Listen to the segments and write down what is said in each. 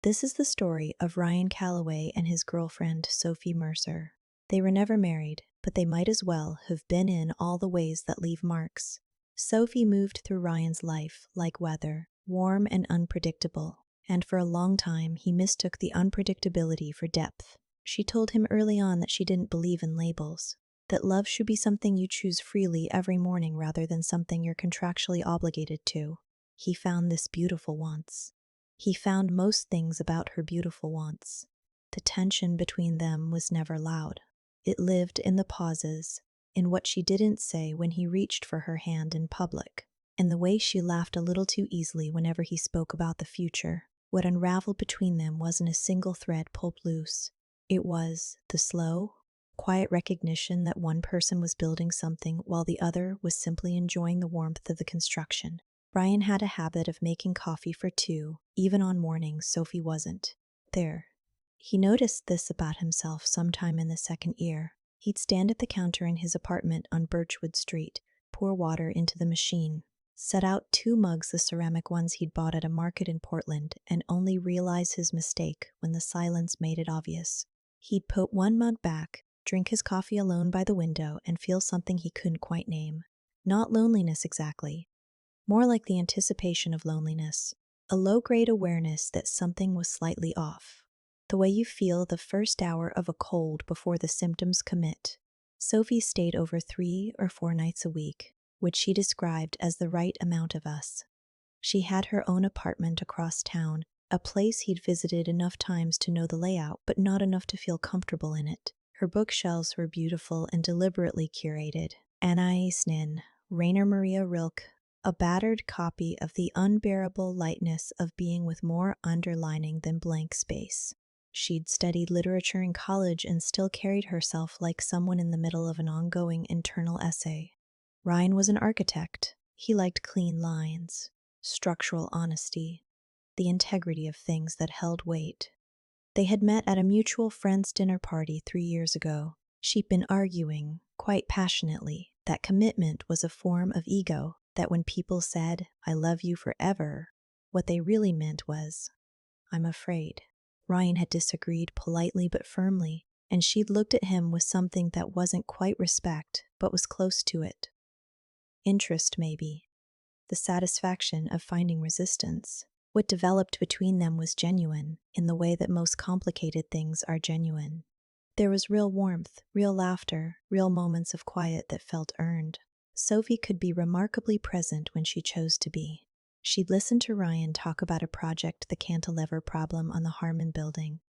This is the story of Ryan Calloway and his girlfriend, Sophie Mercer. They were never married, but they might as well have been in all the ways that leave marks. Sophie moved through Ryan's life like weather, warm and unpredictable, and for a long time he mistook the unpredictability for depth. She told him early on that she didn't believe in labels, that love should be something you choose freely every morning rather than something you're contractually obligated to. He found this beautiful once. He found most things about her beautiful once. The tension between them was never loud. It lived in the pauses, in what she didn't say when he reached for her hand in public, and the way she laughed a little too easily whenever he spoke about the future. What unraveled between them wasn't a single thread pulled loose. It was the slow, quiet recognition that one person was building something while the other was simply enjoying the warmth of the construction. Ryan had a habit of making coffee for two, even on mornings Sophie wasn't there. He noticed this about himself sometime in the second year. He'd stand at the counter in his apartment on Birchwood Street, pour water into the machine, set out 2 mugs, the ceramic ones he'd bought at a market in Portland, and only realize his mistake when the silence made it obvious. He'd put 1 mug back, drink his coffee alone by the window, and feel something he couldn't quite name. Not loneliness exactly, more like the anticipation of loneliness, a low-grade awareness that something was slightly off. The way you feel the first hour of a cold before the symptoms commit. Sophie stayed over 3 or 4 nights a week, which she described as the right amount of us. She had her own apartment across town, a place he'd visited enough times to know the layout, but not enough to feel comfortable in it. Her bookshelves were beautiful and deliberately curated. Anna Nin, Rainer Maria Rilke, a battered copy of The Unbearable Lightness of Being with more underlining than blank space. She'd studied literature in college and still carried herself like someone in the middle of an ongoing internal essay. Ryan was an architect. He liked clean lines, structural honesty, the integrity of things that held weight. They had met at a mutual friend's dinner party 3 years ago. She'd been arguing, quite passionately, that commitment was a form of ego, that when people said, "I love you forever," what they really meant was, "I'm afraid." Ryan had disagreed politely but firmly, and she'd looked at him with something that wasn't quite respect, but was close to it. Interest, maybe. The satisfaction of finding resistance. What developed between them was genuine, in the way that most complicated things are genuine. There was real warmth, real laughter, real moments of quiet that felt earned. Sophie could be remarkably present when she chose to be. She'd listen to Ryan talk about a project, the cantilever problem on the Harmon building,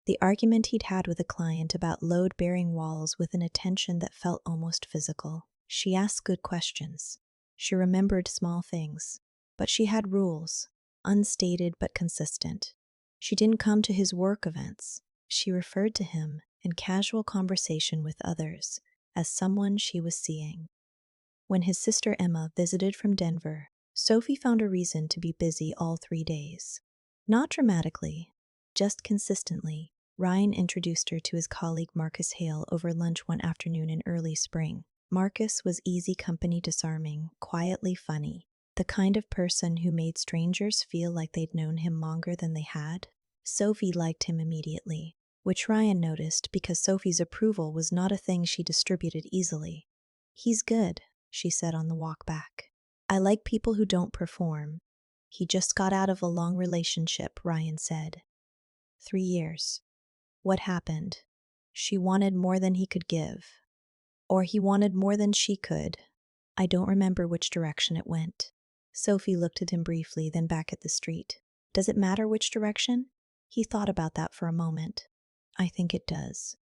the argument he'd had with a client about load-bearing walls with an attention that felt almost physical. She asked good questions. She remembered small things, but she had rules, unstated but consistent. She didn't come to his work events. She referred to him in casual conversation with others as someone she was seeing. When his sister Emma visited from Denver, Sophie found a reason to be busy all 3 days. Not dramatically, just consistently. Ryan introduced her to his colleague Marcus Hale over lunch one afternoon in early spring. Marcus was easy company, disarming, quietly funny, the kind of person who made strangers feel like they'd known him longer than they had. Sophie liked him immediately, which Ryan noticed because Sophie's approval was not a thing she distributed easily. "He's good," she said on the walk back. "I like people who don't perform." "He just got out of a long relationship," Ryan said. 3 years. What happened? She wanted more than he could give. Or he wanted more than she could. I don't remember which direction it went. Sophie looked at him briefly, then back at the street. "Does it matter which direction?" He thought about that for a moment. "I think it does."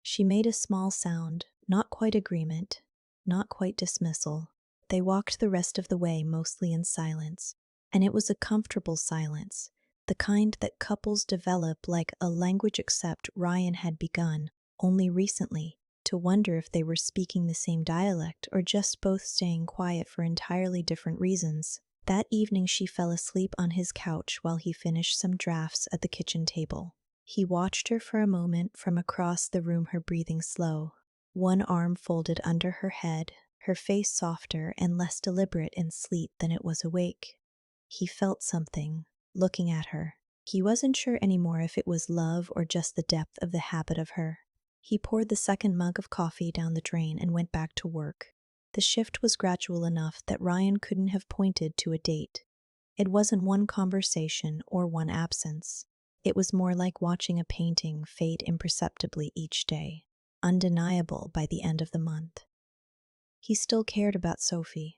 She made a small sound, not quite agreement, not quite dismissal. They walked the rest of the way mostly in silence, and it was a comfortable silence, the kind that couples develop like a language, except Ryan had begun, only recently, to wonder if they were speaking the same dialect or just both staying quiet for entirely different reasons. That evening she fell asleep on his couch while he finished some drafts at the kitchen table. He watched her for a moment from across the room, her breathing slow, one arm folded under her head, her face softer and less deliberate in sleep than it was awake. He felt something, looking at her. He wasn't sure anymore if it was love or just the depth of the habit of her. He poured the second mug of coffee down the drain and went back to work. The shift was gradual enough that Ryan couldn't have pointed to a date. It wasn't one conversation or one absence. It was more like watching a painting fade imperceptibly each day, undeniable by the end of the month. He still cared about Sophie.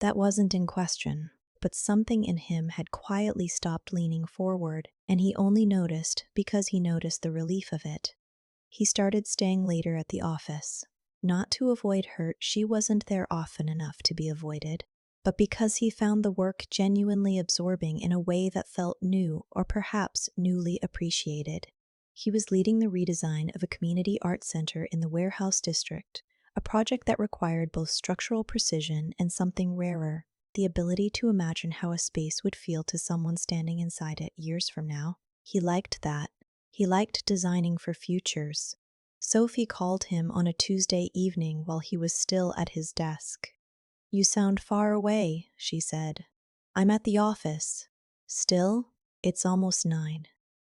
That wasn't in question, but something in him had quietly stopped leaning forward, and he only noticed because he noticed the relief of it. He started staying later at the office. Not to avoid her, she wasn't there often enough to be avoided, but because he found the work genuinely absorbing in a way that felt new or perhaps newly appreciated. He was leading the redesign of a community art center in the Warehouse District, a project that required both structural precision and something rarer, the ability to imagine how a space would feel to someone standing inside it years from now. He liked that. He liked designing for futures. Sophie called him on a Tuesday evening while he was still at his desk. "You sound far away," she said. "I'm at the office." "Still? It's almost 9.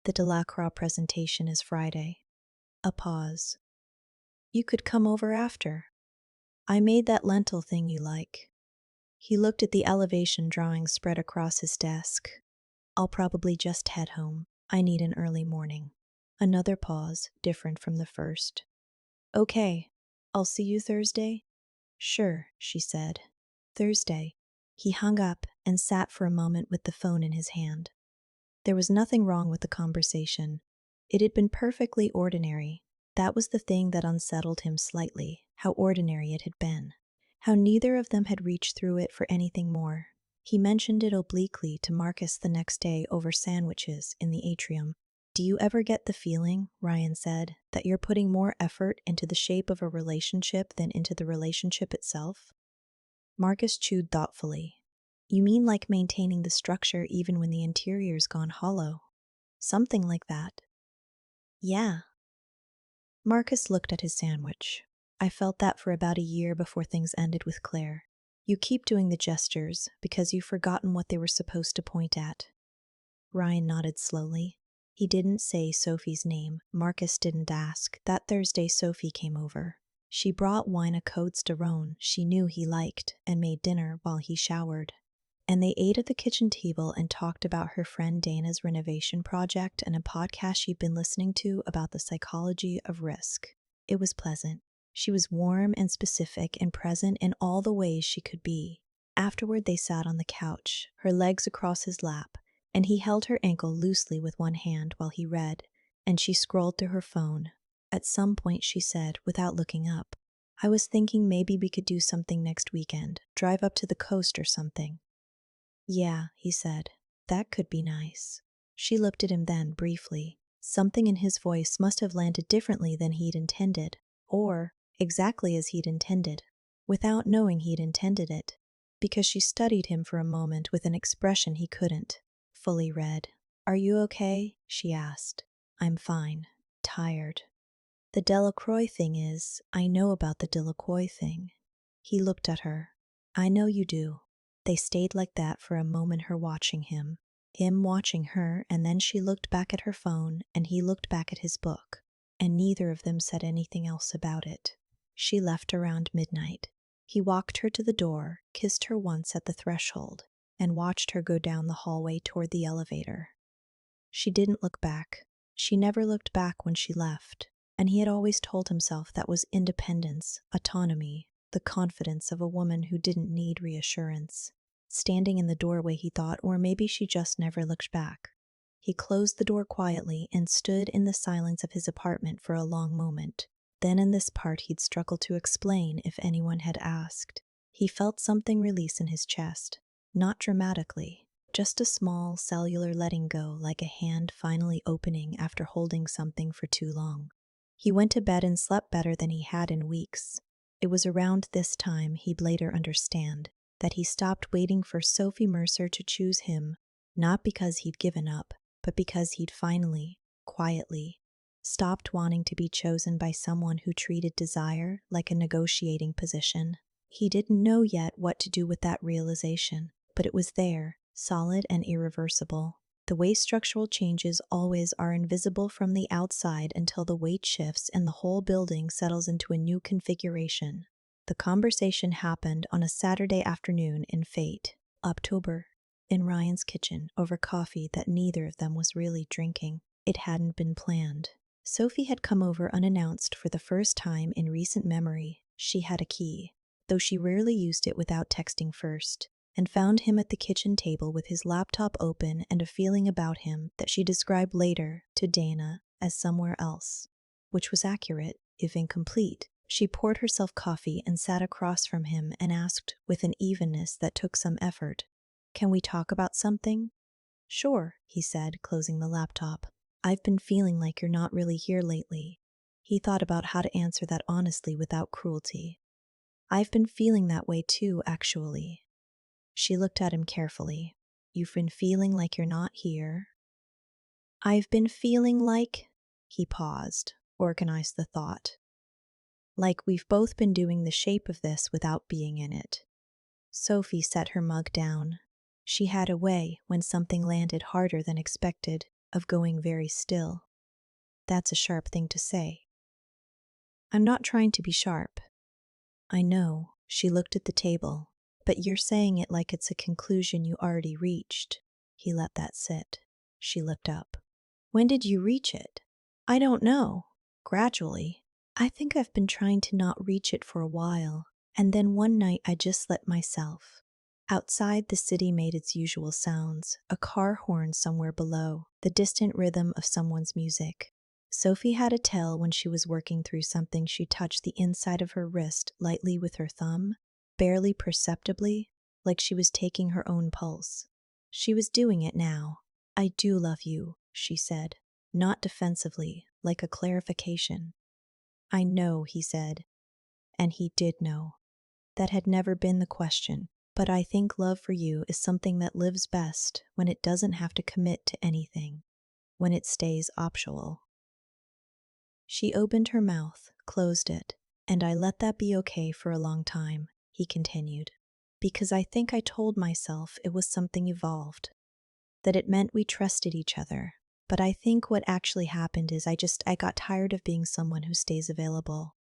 The Delacroix presentation is Friday." A pause. "You could come over after. I made that lentil thing you like." He looked at the elevation drawings spread across his desk. "I'll probably just head home. I need an early morning." Another pause, different from the first. "Okay, I'll see you Thursday?" "Sure," she said. Thursday. He hung up and sat for a moment with the phone in his hand. There was nothing wrong with the conversation. It had been perfectly ordinary. That was the thing that unsettled him slightly, how ordinary it had been. How neither of them had reached through it for anything more. He mentioned it obliquely to Marcus the next day over sandwiches in the atrium. "Do you ever get the feeling," Ryan said, "that you're putting more effort into the shape of a relationship than into the relationship itself?" Marcus chewed thoughtfully. "You mean like maintaining the structure even when the interior's gone hollow?" "Something like that." "Yeah." Marcus looked at his sandwich. "I felt that for about a year before things ended with Claire. You keep doing the gestures because you've forgotten what they were supposed to point at." Ryan nodded slowly. He didn't say Sophie's name. Marcus didn't ask. That Thursday Sophie came over. She brought wine a Côtes de Rhône she knew he liked and made dinner while he showered. And they ate at the kitchen table and talked about her friend Dana's renovation project and a podcast she'd been listening to about the psychology of risk. It was pleasant. She was warm and specific and present in all the ways she could be. Afterward, they sat on the couch, her legs across his lap, and he held her ankle loosely with one hand while he read, and she scrolled through her phone. At some point she said, without looking up, "I was thinking maybe we could do something next weekend, drive up to the coast or something." "Yeah," he said, "that could be nice." She looked at him then, briefly. Something in his voice must have landed differently than he'd intended, or exactly as he'd intended, without knowing he'd intended it, because she studied him for a moment with an expression he couldn't fully read. "Are you okay?" she asked. "I'm fine. Tired." "The Delacroix thing is, I know about the Delacroix thing." He looked at her. "I know you do." They stayed like that for a moment, her watching him watching her, and then she looked back at her phone and he looked back at his book, and neither of them said anything else about it. She left around midnight. He walked her to the door, kissed her once at the threshold, and watched her go down the hallway toward the elevator. She didn't look back. She never looked back when she left, and he had always told himself that was independence, autonomy, the confidence of a woman who didn't need reassurance. Standing in the doorway, he thought, or maybe she just never looked back. He closed the door quietly and stood in the silence of his apartment for a long moment. Then in this part he'd struggled to explain if anyone had asked. He felt something release in his chest, not dramatically, just a small cellular letting go, like a hand finally opening after holding something for too long. He went to bed and slept better than he had in weeks. It was around this time he'd later understand that he stopped waiting for Sophie Mercer to choose him, not because he'd given up, but because he'd finally, quietly, stopped wanting to be chosen by someone who treated desire like a negotiating position. He didn't know yet what to do with that realization, but it was there, solid and irreversible. The way structural changes always are invisible from the outside until the weight shifts and the whole building settles into a new configuration. The conversation happened on a Saturday afternoon in Fate, October, in Ryan's kitchen over coffee that neither of them was really drinking. It hadn't been planned. Sophie had come over unannounced for the first time in recent memory. She had a key, though she rarely used it without texting first, and found him at the kitchen table with his laptop open and a feeling about him that she described later to Dana as somewhere else, which was accurate, if incomplete. She poured herself coffee and sat across from him and asked, with an evenness that took some effort, "Can we talk about something?" "Sure," he said, closing the laptop. "I've been feeling like you're not really here lately." He thought about how to answer that honestly without cruelty. "I've been feeling that way too, actually." She looked at him carefully. "You've been feeling like you're not here?" "I've been feeling like—" He paused, organized the thought. "Like we've both been doing the shape of this without being in it." Sophie set her mug down. She had a way, when something landed harder than expected, of going very still. "That's a sharp thing to say." "I'm not trying to be sharp." "I know." She looked at the table. "But you're saying it like it's a conclusion you already reached." He let that sit. She looked up. "When did you reach it?" "I don't know. Gradually. I think I've been trying to not reach it for a while, and then one night I just let myself." Outside, the city made its usual sounds, a car horn somewhere below, the distant rhythm of someone's music. Sophie had a tell when she was working through something. She touched the inside of her wrist lightly with her thumb, barely perceptibly, like she was taking her own pulse. She was doing it now. "I do love you," she said, not defensively, like a clarification. "I know," he said, and he did know. That had never been the question. "But I think love for you is something that lives best when it doesn't have to commit to anything, when it stays optional." She opened her mouth, closed it, "And I let that be okay for a long time," he continued, "because I think I told myself it was something evolved, that it meant we trusted each other. But I think what actually happened is I got tired of being someone who stays available."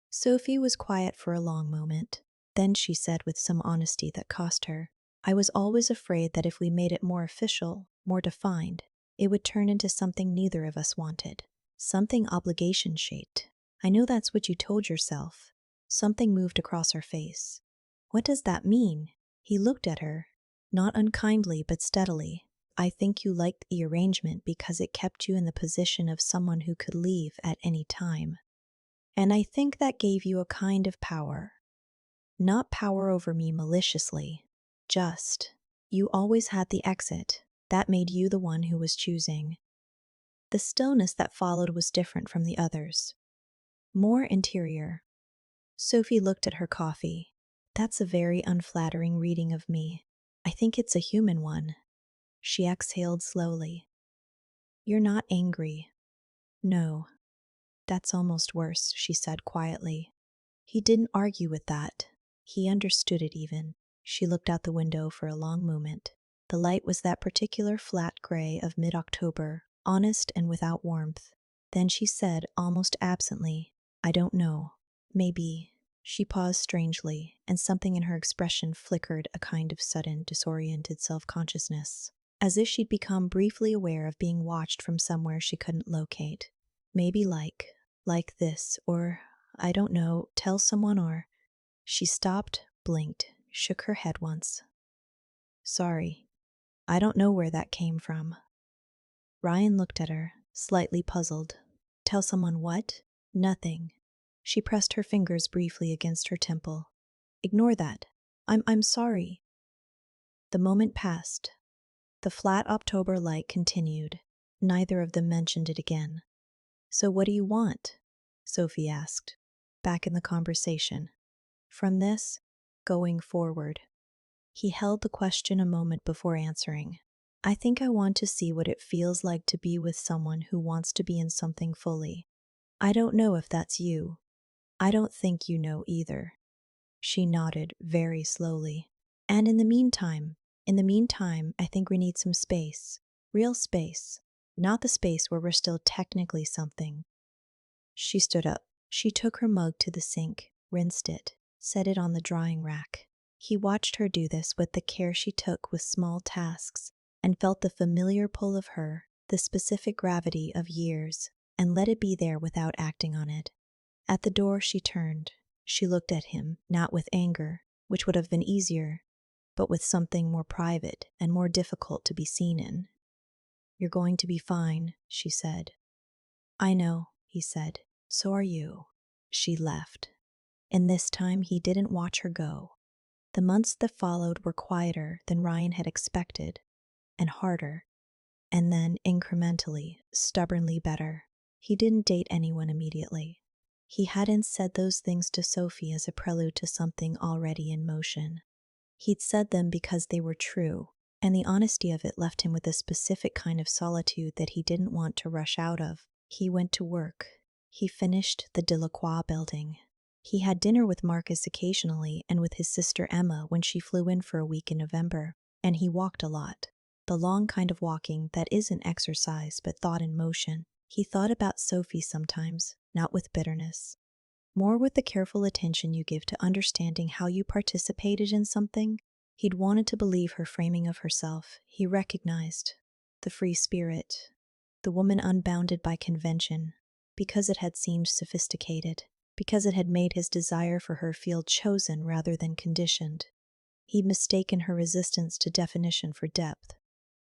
Sophie was quiet for a long moment. Then she said with some honesty that cost her, "I was always afraid that if we made it more official, more defined, it would turn into something neither of us wanted. Something obligation-shaped. I know that's what you told yourself." Something moved across her face. "What does that mean?" He looked at her, not unkindly but steadily. "I think you liked the arrangement because it kept you in the position of someone who could leave at any time. And I think that gave you a kind of power. Not power over me maliciously, just. You always had the exit. That made you the one who was choosing." The stillness that followed was different from the others. More interior. Sophie looked at her coffee. "That's a very unflattering reading of me. I think it's a human one." She exhaled slowly. "You're not angry." "No. That's almost worse," she said quietly. He didn't argue with that. He understood it even. She looked out the window for a long moment. The light was that particular flat gray of mid-October, honest and without warmth. Then she said, almost absently, "I don't know. Maybe." She paused strangely, and something in her expression flickered a kind of sudden, disoriented self-consciousness, as if she'd become briefly aware of being watched from somewhere she couldn't locate. "Maybe like this, or, I don't know, tell someone or—" She stopped, blinked, shook her head once. "Sorry. I don't know where that came from." Ryan looked at her, slightly puzzled. "Tell someone what?" "Nothing." She pressed her fingers briefly against her temple. "Ignore that. I'm sorry." The moment passed. The flat October light continued. Neither of them mentioned it again. "So what do you want?" Sophie asked, back in the conversation. "From this, going forward." He held the question a moment before answering. "I think I want to see what it feels like to be with someone who wants to be in something fully. I don't know if that's you. I don't think you know either." She nodded very slowly. "And in the meantime, I think we need some space." Real space, not the space where we're still technically something. She stood up. She took her mug to the sink, rinsed it, set it on the drying rack. He watched her do this with the care she took with small tasks, and felt the familiar pull of her, the specific gravity of years, and let it be there without acting on it. At the door she turned. She looked at him, not with anger, which would have been easier, but with something more private and more difficult to be seen in. "You're going to be fine," she said. "I know," he said. "So are you." She left. And this time he didn't watch her go. The months that followed were quieter than Ryan had expected, and harder, and then incrementally, stubbornly better. He didn't date anyone immediately. He hadn't said those things to Sophie as a prelude to something already in motion. He'd said them because they were true, and the honesty of it left him with a specific kind of solitude that he didn't want to rush out of. He went to work. He finished the Delacroix building. He had dinner with Marcus occasionally and with his sister Emma when she flew in for a week in November, and he walked a lot. The long kind of walking that isn't exercise but thought in motion. He thought about Sophie sometimes, not with bitterness, more with the careful attention you give to understanding how you participated in something. He'd wanted to believe her framing of herself. He recognized the free spirit, the woman unbounded by convention, because it had seemed sophisticated, because it had made his desire for her feel chosen rather than conditioned. He'd mistaken her resistance to definition for depth.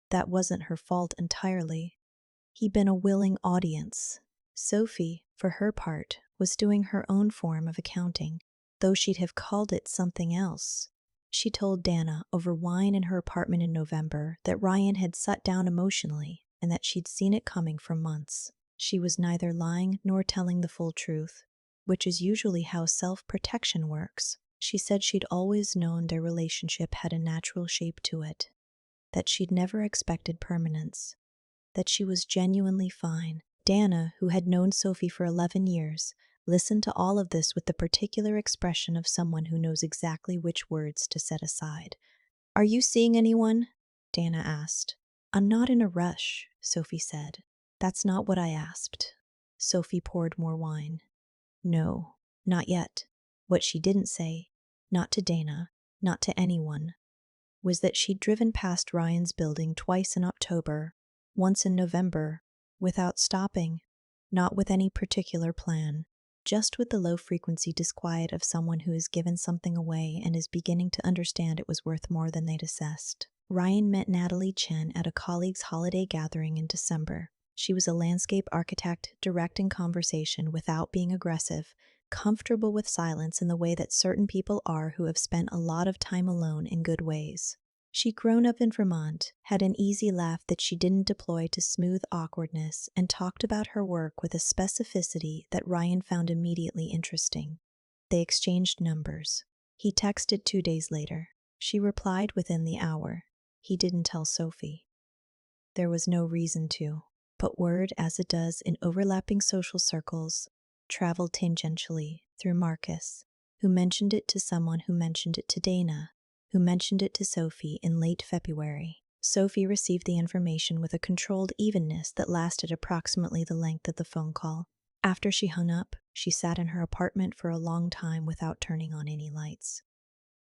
That wasn't her fault entirely. He'd been a willing audience. Sophie, for her part, was doing her own form of accounting, though she'd have called it something else. She told Dana over wine in her apartment in November that Ryan had shut down emotionally and that she'd seen it coming for months. She was neither lying nor telling the full truth, which is usually how self-protection works. She said she'd always known their relationship had a natural shape to it, that she'd never expected permanence, that she was genuinely fine. Dana, who had known Sophie for 11 years, listened to all of this with the particular expression of someone who knows exactly which words to set aside. "Are you seeing anyone?" Dana asked. "I'm not in a rush," Sophie said. "That's not what I asked." Sophie poured more wine. "No, not yet." What she didn't say, not to Dana, not to anyone, was that she'd driven past Ryan's building twice in October, once in November, without stopping, not with any particular plan, just with the low-frequency disquiet of someone who has given something away and is beginning to understand it was worth more than they'd assessed. Ryan met Natalie Chen at a colleague's holiday gathering in December. She was a landscape architect, direct in conversation without being aggressive, comfortable with silence in the way that certain people are who have spent a lot of time alone in good ways. She'd grown up in Vermont, had an easy laugh that she didn't deploy to smooth awkwardness, and talked about her work with a specificity that Ryan found immediately interesting. They exchanged numbers. He texted 2 days later. She replied within the hour. He didn't tell Sophie. There was no reason to, but word, as it does in overlapping social circles, traveled tangentially through Marcus, who mentioned it to someone who mentioned it to Dana, who mentioned it to Sophie in late February. Sophie received the information with a controlled evenness that lasted approximately the length of the phone call. After she hung up, she sat in her apartment for a long time without turning on any lights.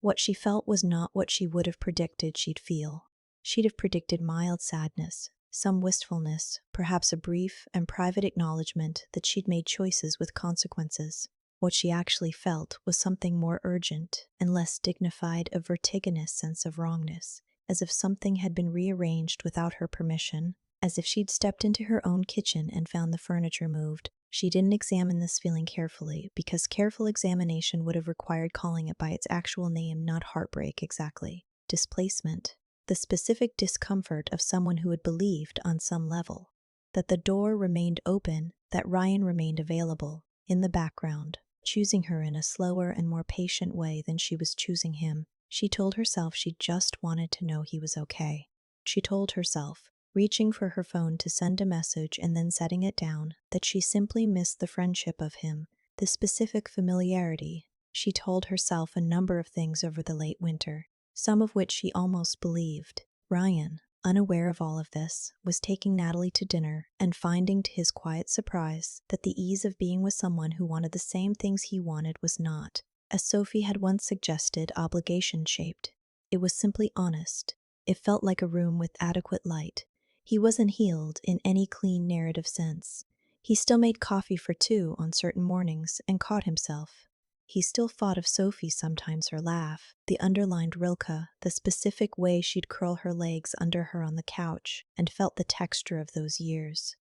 What she felt was not what she would have predicted she'd feel. She'd have predicted mild sadness, some wistfulness, perhaps a brief and private acknowledgement that she'd made choices with consequences. What she actually felt was something more urgent and less dignified, a vertiginous sense of wrongness, as if something had been rearranged without her permission, as if she'd stepped into her own kitchen and found the furniture moved. She didn't examine this feeling carefully, because careful examination would have required calling it by its actual name, not heartbreak exactly. Displacement. The specific discomfort of someone who had believed, on some level, that the door remained open, that Ryan remained available, in the background, choosing her in a slower and more patient way than she was choosing him. She told herself she just wanted to know he was okay. She told herself, reaching for her phone to send a message and then setting it down, that she simply missed the friendship of him, the specific familiarity. She told herself a number of things over the late winter, some of which she almost believed. Ryan, unaware of all of this, was taking Natalie to dinner and finding to his quiet surprise that the ease of being with someone who wanted the same things he wanted was not, as Sophie had once suggested, obligation-shaped. It was simply honest. It felt like a room with adequate light. He wasn't healed in any clean narrative sense. He still made coffee for two on certain mornings and caught himself. He still thought of Sophie sometimes, her laugh, the underlined Rilke, the specific way she'd curl her legs under her on the couch, and felt the texture of those years.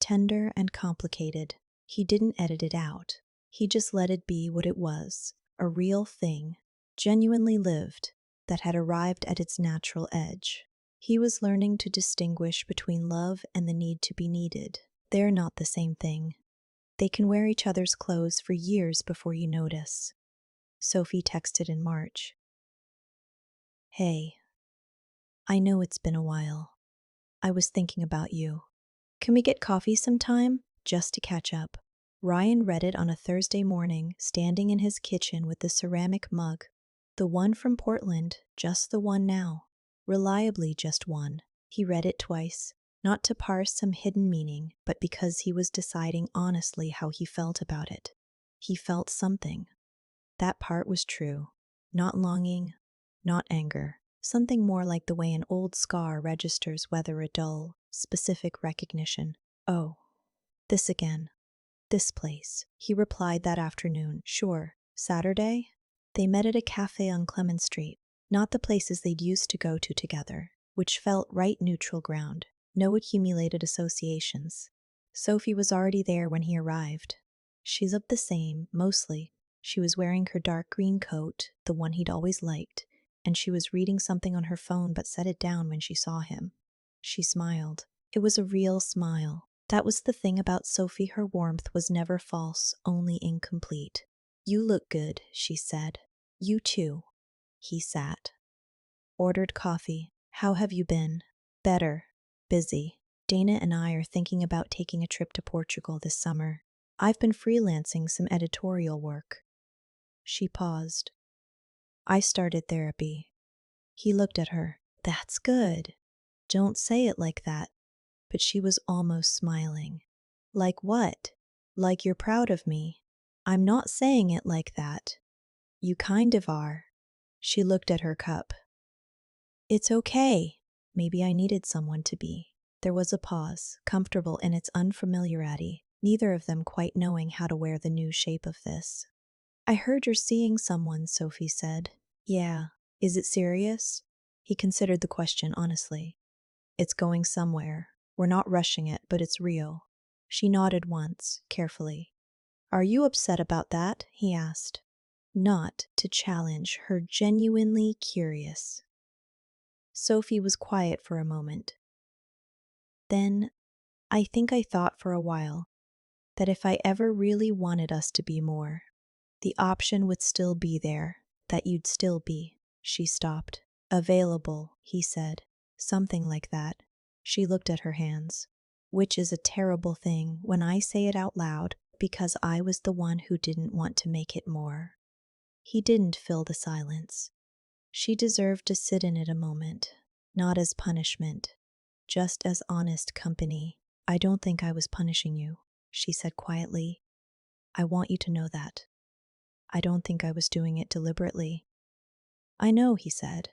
Tender and complicated. He didn't edit it out. He just let it be what it was, a real thing, genuinely lived, that had arrived at its natural edge. He was learning to distinguish between love and the need to be needed. They're not the same thing. They can wear each other's clothes for years before you notice. Sophie texted in March. Hey, I know it's been a while. I was thinking about you. Can we get coffee sometime? Just to catch up. Ryan read it on a Thursday morning, standing in his kitchen with the ceramic mug. The one from Portland, just the one now. Reliably just one. He read it twice, not to parse some hidden meaning, but because he was deciding honestly how he felt about it. He felt something. That part was true. Not longing, not anger. Something more like the way an old scar registers whether a dull, specific recognition. Oh, this again. This place. He replied that afternoon. Sure. Saturday? They met at a cafe on Clement Street. Not the places they'd used to go to together, which felt right neutral ground. No accumulated associations. Sophie was already there when he arrived. She looked the same, mostly. She was wearing her dark green coat, the one he'd always liked, and she was reading something on her phone but set it down when she saw him. She smiled. It was a real smile. That was the thing about Sophie, her warmth was never false, only incomplete. You look good, she said. You too. He sat. Ordered coffee. How have you been? Better. Busy. Dana and I are thinking about taking a trip to Portugal this summer. I've been freelancing some editorial work. She paused. I started therapy. He looked at her. That's good. Don't say it like that. But she was almost smiling. Like what? Like you're proud of me. I'm not saying it like that. You kind of are. She looked at her cup. It's okay. Maybe I needed someone to be. There was a pause, comfortable in its unfamiliarity, neither of them quite knowing how to wear the new shape of this. I heard you're seeing someone, Sophie said. Yeah. Is it serious? He considered the question honestly. It's going somewhere. We're not rushing it, but it's real. She nodded once, carefully. Are you upset about that? He asked. Not to challenge her, genuinely curious. Sophie was quiet for a moment. Then, I think I thought for a while that if I ever really wanted us to be more, the option would still be there, that you'd still be. She stopped. Available, he said. Something like that. She looked at her hands. Which is a terrible thing when I say it out loud, because I was the one who didn't want to make it more. He didn't fill the silence. She deserved to sit in it a moment, not as punishment, just as honest company. I don't think I was punishing you, she said quietly. I want you to know that. I don't think I was doing it deliberately. I know, he said.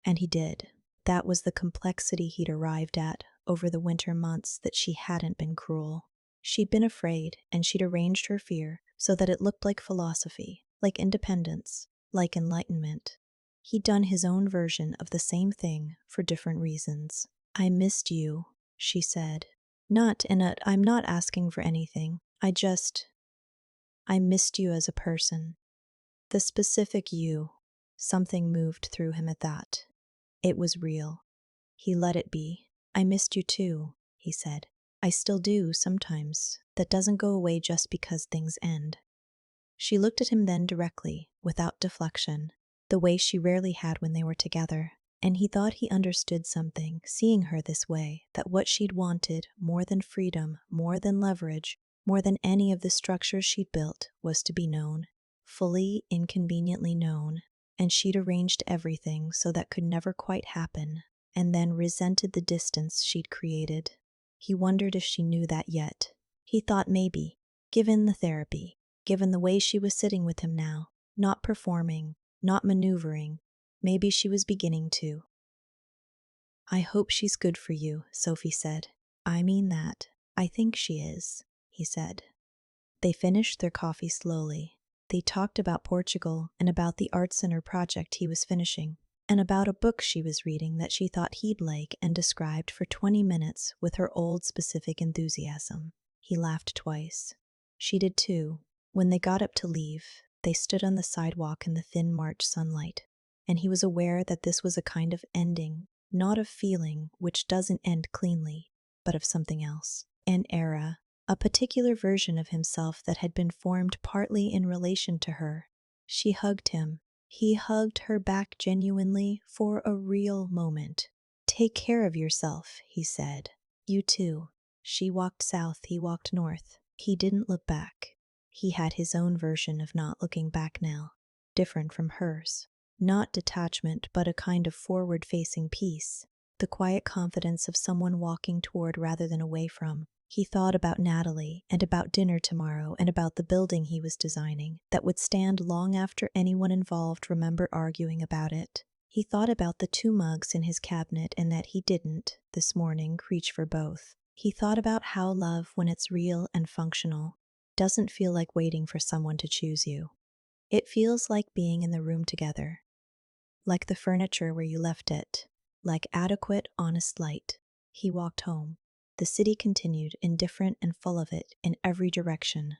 And he did. That was the complexity he'd arrived at over the winter months, that she hadn't been cruel. She'd been afraid, and she'd arranged her fear so that it looked like philosophy, like independence, like enlightenment. He'd done his own version of the same thing for different reasons. I missed you, she said. Not in a, I'm not asking for anything. I missed you as a person. The specific you. Something moved through him at that. It was real. He let it be. I missed you too, he said. I still do, sometimes. That doesn't go away just because things end. She looked at him then directly, without deflection, the way she rarely had when they were together, and he thought he understood something, seeing her this way, that what she'd wanted, more than freedom, more than leverage, more than any of the structures she'd built, was to be known. Fully, inconveniently known. And she'd arranged everything so that could never quite happen. and then resented the distance she'd created. He wondered if she knew that yet. He thought maybe, given the therapy, given the way she was sitting with him now, not performing, not maneuvering, maybe she was beginning to. "I hope she's good for you," Sophie said. "I mean that. I think she is," he said. They finished their coffee slowly. They talked about Portugal and about the art center project he was finishing, and about a book she was reading that she thought he'd like, and described for 20 minutes with her old specific enthusiasm. He laughed twice. She did too. When they got up to leave, they stood on the sidewalk in the thin March sunlight, and he was aware that this was a kind of ending, not of feeling, which doesn't end cleanly, but of something else. An era, a particular version of himself that had been formed partly in relation to her. She hugged him. He hugged her back genuinely for a real moment. "Take care of yourself," he said. "You too." She walked south, he walked north. He didn't look back. He had his own version of not looking back now, different from hers. Not detachment, but a kind of forward-facing peace, the quiet confidence of someone walking toward rather than away from. He thought about Natalie, and about dinner tomorrow, and about the building he was designing that would stand long after anyone involved remembered arguing about it. He thought about the 2 mugs in his cabinet and that he didn't, this morning, reach for both. He thought about how love, when it's real and functional, doesn't feel like waiting for someone to choose you. It feels like being in the room together, like the furniture where you left it, like adequate, honest light. He walked home. The city continued, indifferent and full of it, in every direction.